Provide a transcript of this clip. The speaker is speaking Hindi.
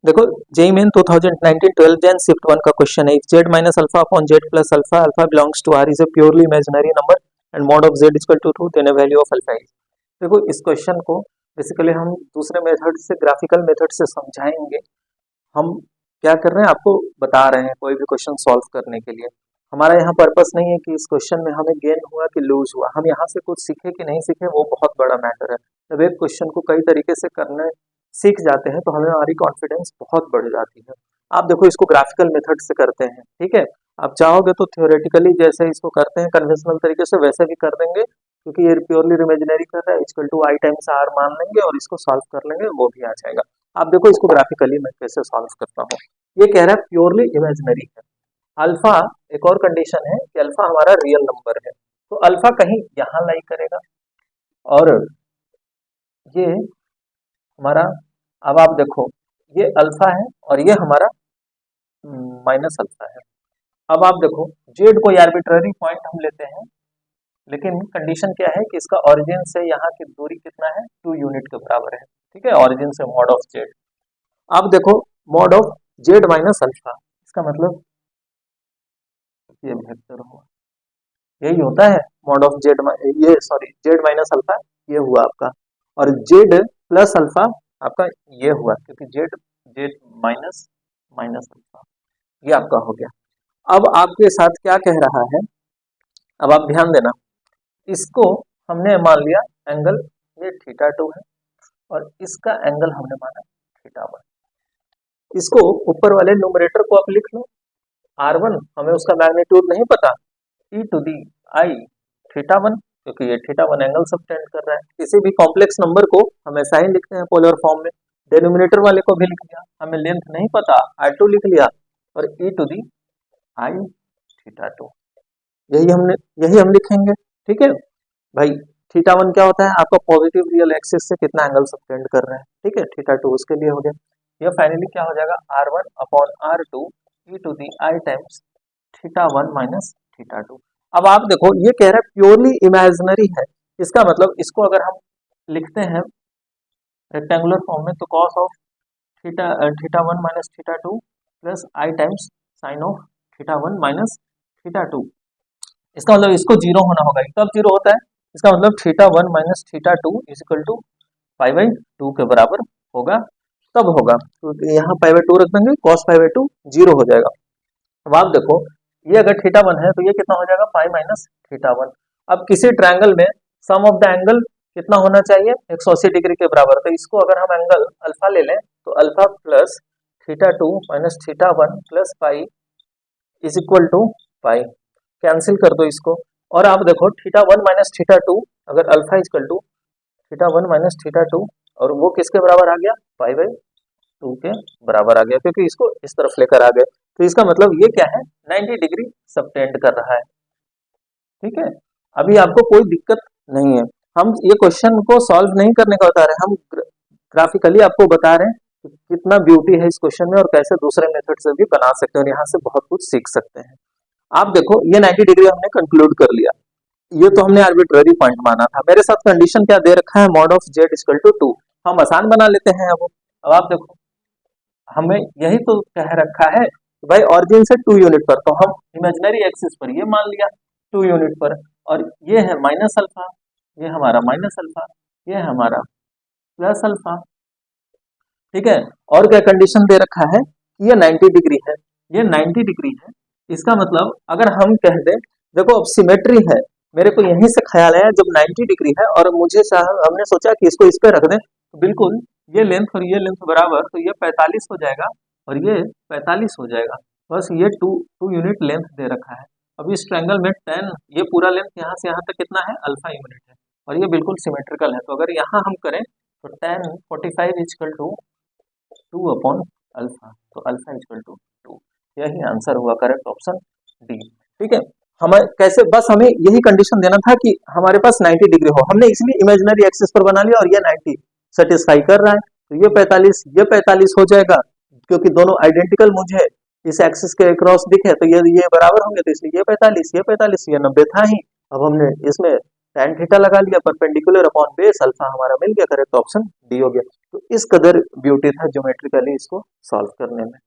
देखो जेई मेन 2019 12 जैन शिफ्ट 1 का क्वेश्चन है, Z minus alpha upon Z plus alpha, alpha belongs to R is a purely imaginary number and mod of Z equal to 2 then value of alpha is. देखो इस क्वेश्चन को बेसिकली हम दूसरे मेथड से, ग्राफिकल मेथड से समझाएंगे। हम क्या कर रहे हैं, आपको बता रहे हैं कोई भी क्वेश्चन सॉल्व करने के लिए। हमारा यहाँ पर्पस नहीं है कि इस क्वेश्चन में हमें गेन हुआ कि लूज हुआ, हम यहाँ से कुछ सीखे कि नहीं सीखे वो बहुत बड़ा मैटर है। जब एक क्वेश्चन को कई तरीके से करने सीख जाते हैं तो हमें हमारी कॉन्फिडेंस बहुत बढ़ जाती है। आप देखो इसको ग्राफिकल मेथड से करते हैं, ठीक है। आप चाहोगे तो थ्योरेटिकली जैसे इसको करते हैं कन्वेंशनल तरीके से वैसे भी कर देंगे, क्योंकि ये प्योरली इमेजिनरी कर रहा है, equal to I times R मान लेंगे और इसको सॉल्व कर लेंगे, वो भी आ जाएगा। आप देखो इसको ग्राफिकली मैं कैसे सॉल्व करता हूँ। ये कह रहा है प्योरली इमेजिनरी है। अल्फा, एक और कंडीशन है कि अल्फा हमारा रियल नंबर है, तो अल्फा कहीं यहाँ लाई करेगा और ये हमारा, अब आप देखो ये अल्फा है और ये हमारा माइनस अल्फा है। अब आप देखो जेड कोई आर्बिट्ररी पॉइंट हम लेते हैं, लेकिन कंडीशन क्या है कि इसका ओरिजिन से यहाँ की दूरी कितना है, 2 यूनिट के बराबर है, ठीक है। ओरिजिन से मॉड ऑफ जेड, अब देखो mod of Z minus alpha, इसका मतलब ये वेक्टर हुआ, यही होता है मॉड ऑफ जेड, ये सॉरी जेड माइनस अल्फा ये हुआ आपका, और जेड प्लस अल्फा आपका ये हुआ, क्योंकि Z Z minus minus alpha ये आपका हो गया। अब आपके साथ क्या कह रहा है, अब आप ध्यान देना, इसको हमने मान लिया एंगल ये θ2 है और इसका एंगल हमने माना θ1। इसको ऊपर वाले न्यूमरेटर को आप लिख लो, r1 हमें उसका मैग्नीट्यूड नहीं पता, e टू दी आई θ1, क्योंकि ये θ1 एंगल सबटेंड कर रहा है। किसी भी कॉम्प्लेक्स नंबर को हम ऐसा ही लिखते हैं पोलर फॉर्म में, डिनोमिनेटर वाले को भी लिख लिया, हमें लेंथ नहीं पता r2 लिख लिया और e टू दी आई θ2, यही हम लिखेंगे, ठीक है भाई। θ1 क्या होता है आपका पॉजिटिव रियल एक्सिस से कितना एंगल सबटेंड कर रहा है, ठीक है। θ2 उसके लिए हो गया, यह फाइनली क्या हो जाएगा r1 upon r2 e to the i times θ1 minus θ2। अब आप देखो ये कह रहा है प्योरली इमेजिनरी है, इसका मतलब इसको अगर हम लिखते हैं रेक्टेंगुलर फॉर्म में तो cos of θ1 minus θ2 plus i times sine of θ1 minus θ2। इसका मतलब इसको जीरो होना होगा, कब जीरो होता है, इसका मतलब θ1 माइनस θ2 इज इक्वल टू π/2 के बराबर होगा, तब होगा। तो यहाँ π/2 रख देंगे, cos π/2 जीरो हो जाएगा। अब आप देखो ये अगर θ1 है तो ये कितना हो जाएगा π माइनस θ1। अब किसी ट्रायंगल में सम ऑफ द एंगल कितना होना चाहिए, 180 डिग्री के बराबर, तो इसको अगर हम एंगल अल्फा ले लें तो alpha plus θ2 minus θ1 plus pi is equal to pi, cancel कर दो इसको, और आप देखो θ1 माइनस θ2 अगर alpha is equal to θ1 minus θ2 और वो किसके बराबर आ गया, π/2 के बराबर आ गया, क्योंकि इसको इस तरफ लेकर आ गए। तो इसका मतलब ये क्या है, 90 डिग्री सबटेंड कर रहा है, ठीक है। अभी आपको कोई दिक्कत नहीं है, हम ये क्वेश्चन को सॉल्व नहीं करने का बता रहे हैं, हम ग्राफिकली आपको बता रहे हैं कि कितना ब्यूटी है इस क्वेश्चन में और कैसे दूसरे मेथड से भी बना सकते हैं और यहाँ से बहुत कुछ सीख सकते हैं। आप देखो ये 90 डिग्री हमने कंक्लूड कर लिया, ये तो हमने आर्बिट्ररी पॉइंट माना था। मेरे साथ कंडीशन क्या दे रखा है, mod of Z equal to 2, हम आसान बना लेते हैं। अब आप देखो हमें यही तो कह रखा है कि भाई ऑरिजिन से 2 यूनिट पर, तो हम इमेजिनरी एक्सिस पर ये मान लिया 2 यूनिट पर, और ये है माइनस अल्फा, ये हमारा माइनस अल्फा, ये हमारा प्लस अल्फा, ठीक है। और क्या कंडीशन दे रखा है, ये 90 डिग्री है, ये 90 डिग्री है। इसका मतलब अगर हम कह दें, देखो अब सिमेट्री है, मेरे को यहीं से ख्याल आया जब 90 डिग्री है और मुझे हमने सोचा कि इसको इस पे रख दें, तो बिल्कुल ये लेंथ और ये लेंथ बराबर, तो ये 45 हो जाएगा और ये 45 हो जाएगा, बस ये 2 यूनिट लेंथ दे रखा है। अब इस ट्रायंगल में tan, ये पूरा लेंथ यहाँ से यहाँ तक कितना है, अल्फा यूनिट है, और ये बिल्कुल सिमेट्रिकल है। तो अगर यहाँ हम करें तो tan 45 equal to 2 upon alpha, तो अल्फा इक्वल टू 2, यही आंसर हुआ, करेक्ट ऑप्शन डी, ठीक है। हमें कैसे, बस हमें यही कंडीशन देना था कि हमारे पास 90 डिग्री हो, हमने इसलिए इमेजिनरी एक्सिस पर बना लिया और ये 90 सेटिस्फाई कर रहा है, तो ये 45 हो जाएगा, क्योंकि दोनों आइडेंटिकल मुझे इस एक्सिस के क्रॉस दिखे, तो ये बराबर होंगे, तो इसलिए ये 45 ये 90 था ही। अब हमने इसमें tan थीटा लगा लिया, परपेंडिकुलर अपॉन बेस अल्फा हमारा मिल गया, करेक्ट ऑप्शन डी हो गया। तो इस कदर ब्यूटी था ज्योमेट्रिकली इसको सॉल्व करने में।